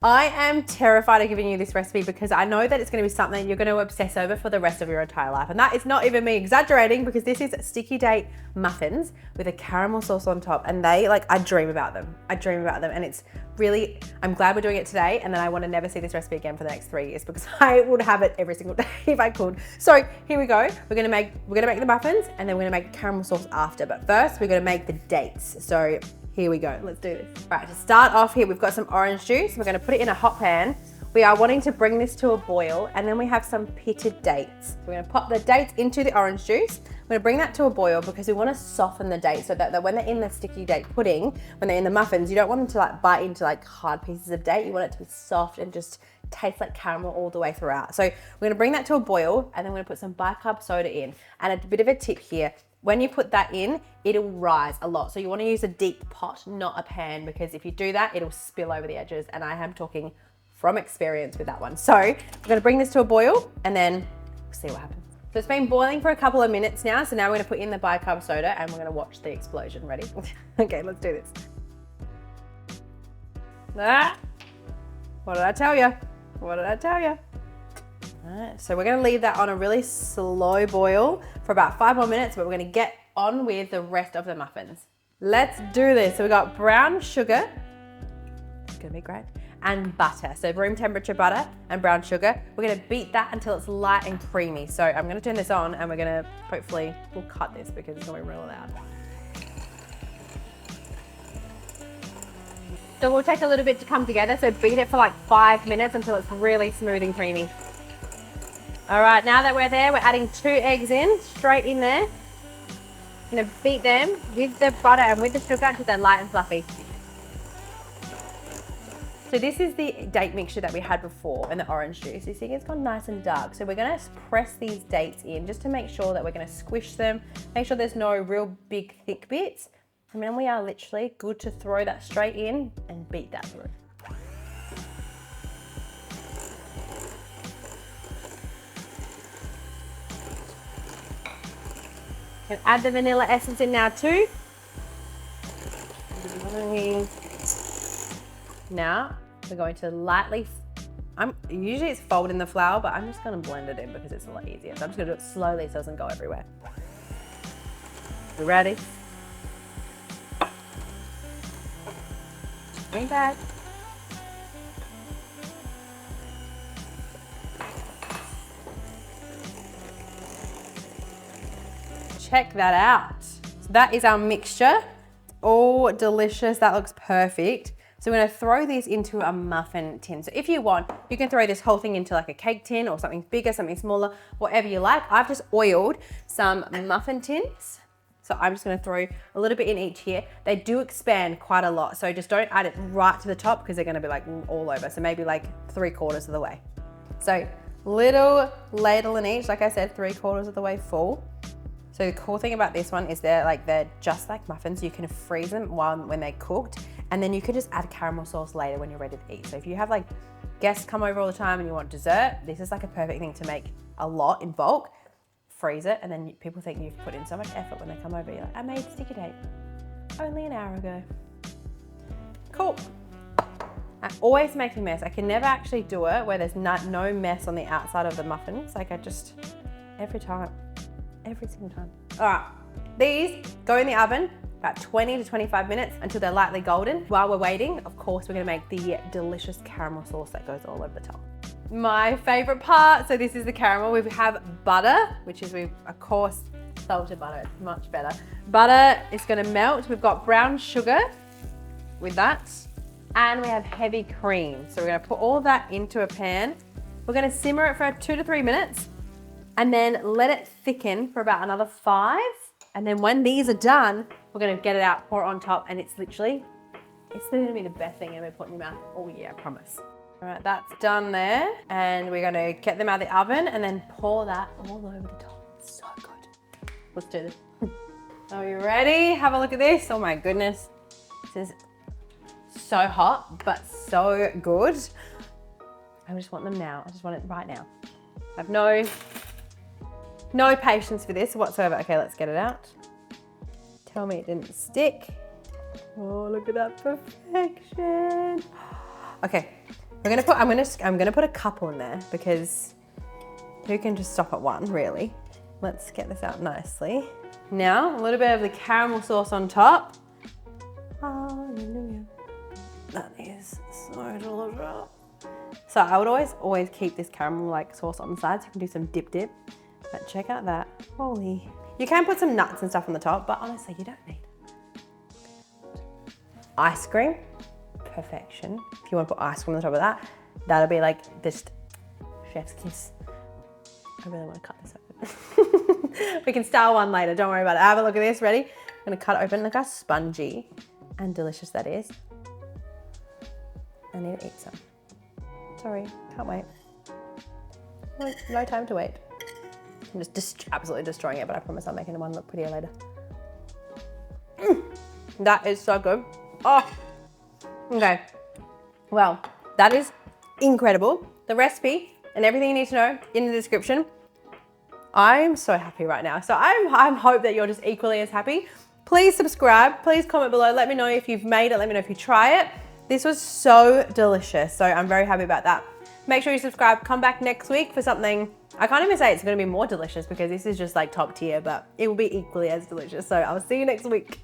I am terrified of giving you this recipe because I know that it's going to be something you're going to obsess over for the rest of your entire life. And that is not even me exaggerating, because this is sticky date muffins with a caramel sauce on top. And they, like, I dream about them. I dream about them. And it's really, I'm glad we're doing it today. And then I want to never see this recipe again for the next 3 years, because I would have it every single day if I could. So here we go. We're going to make the muffins, and then we're going to make the caramel sauce after. But first we're going to make the dates. So here we go, let's do this. All right, to start off here, we've got some orange juice. We're gonna put it in a hot pan. We are wanting to bring this to a boil, and then we have some pitted dates. We're gonna pop the dates into the orange juice. We're gonna bring that to a boil because we wanna soften the dates so that when they're in the sticky date pudding, when they're in the muffins, you don't want them to like bite into like hard pieces of date. You want it to be soft and just taste like caramel all the way throughout. So we're gonna bring that to a boil, and then we're gonna put some bicarb soda in. And a bit of a tip here, when you put that in, it'll rise a lot. So you want to use a deep pot, not a pan, because if you do that, it'll spill over the edges. And I am talking from experience with that one. So we're going to bring this to a boil, and then we'll see what happens. So it's been boiling for a couple of minutes now. So now we're going to put in the bicarb soda, and we're going to watch the explosion. Ready? Okay, let's do this. Ah, what did I tell you? What did I tell you? Alright, so we're going to leave that on a really slow boil for about 5 more minutes, but we're going to get on with the rest of the muffins. Let's do this. So we've got brown sugar, it's going to be great, and butter. So room temperature butter and brown sugar. We're going to beat that until it's light and creamy. So I'm going to turn this on, and we're going to hopefully, we'll cut this because it's going to be real loud. So we'll take a little bit to come together. So beat it for like 5 minutes until it's really smooth and creamy. All right, now that we're there, we're adding 2 eggs in, straight in there. I'm gonna beat them with the butter and with the sugar until they're light and fluffy. So this is the date mixture that we had before and the orange juice. You see it's gone nice and dark. So we're gonna press these dates in just to make sure that we're gonna squish them, make sure there's no real big thick bits. And then we are literally good to throw that straight in and beat that through. You can add the vanilla essence in now too. Now we're going to lightly, usually it's folding the flour, but I'm just going to blend it in because it's a lot easier. So I'm just going to do it slowly so it doesn't go everywhere. You ready? Bring back. Check that out. So that is our mixture. All delicious. That looks perfect. So we're going to throw these into a muffin tin. So if you want, you can throw this whole thing into like a cake tin or something bigger, something smaller, whatever you like. I've just oiled some muffin tins. So I'm just going to throw a little bit in each here. They do expand quite a lot. So just don't add it right to the top because they're going to be like all over. So maybe like 3/4 of the way. So little ladle in each, like I said, 3/4 of the way full. So the cool thing about this one is they're just like muffins. You can freeze them when they're cooked, and then you can just add caramel sauce later when you're ready to eat. So if you have like guests come over all the time and you want dessert, this is like a perfect thing to make a lot in bulk. Freeze it, and then people think you've put in so much effort when they come over. You're like, I made sticky date only an hour ago. Cool. I always make a mess. I can never actually do it where there's no mess on the outside of the muffins. Like every single time. All right, these go in the oven about 20 to 25 minutes until they're lightly golden. While we're waiting, of course, we're gonna make the delicious caramel sauce that goes all over the top. My favorite part, so this is the caramel. We have butter, which is, of course, salted butter, it's much better. Butter is gonna melt. We've got brown sugar with that, and we have heavy cream. So we're gonna put all of that into a pan. We're gonna simmer it for 2 to 3 minutes, and then let it thicken for about another 5. And then when these are done, we're gonna get it out, pour it on top, and it's gonna be the best thing ever put in your mouth all year, I promise. All right, that's done there. And we're gonna get them out of the oven and then pour that all over the top. It's so good. Let's do this. Are you ready? Have a look at this. Oh my goodness. This is so hot, but so good. I just want them now. I just want it right now. I have no patience for this whatsoever. Okay, let's get it out. Tell me it didn't stick. Oh, look at that perfection. Okay, I'm gonna put a couple in there because who can just stop at one, really? Let's get this out nicely. Now, a little bit of the caramel sauce on top. Hallelujah. That is so delicious. So I would always keep this caramel like sauce on the side so you can do some dip. But check out that, holy. You can put some nuts and stuff on the top, but honestly, you don't need ice cream. Perfection. If you want to put ice cream on the top of that, that'll be like this chef's kiss. I really want to cut this open. We can style one later, don't worry about it. Have a look at this, ready? I'm gonna cut it open. Look how spongy and delicious that is. I need to eat some. Sorry, can't wait. No time to wait. I'm just absolutely destroying it, but I promise I'll make one look prettier later. That is so good. Oh, okay. Well, that is incredible. The recipe and everything you need to know in the description. I'm so happy right now. So I hope that you're just equally as happy. Please subscribe, please comment below. Let me know if you've made it, let me know if you try it. This was so delicious, so I'm very happy about that. Make sure you subscribe, come back next week for something, I can't even say it's gonna be more delicious because this is just like top tier, but it will be equally as delicious. So I'll see you next week.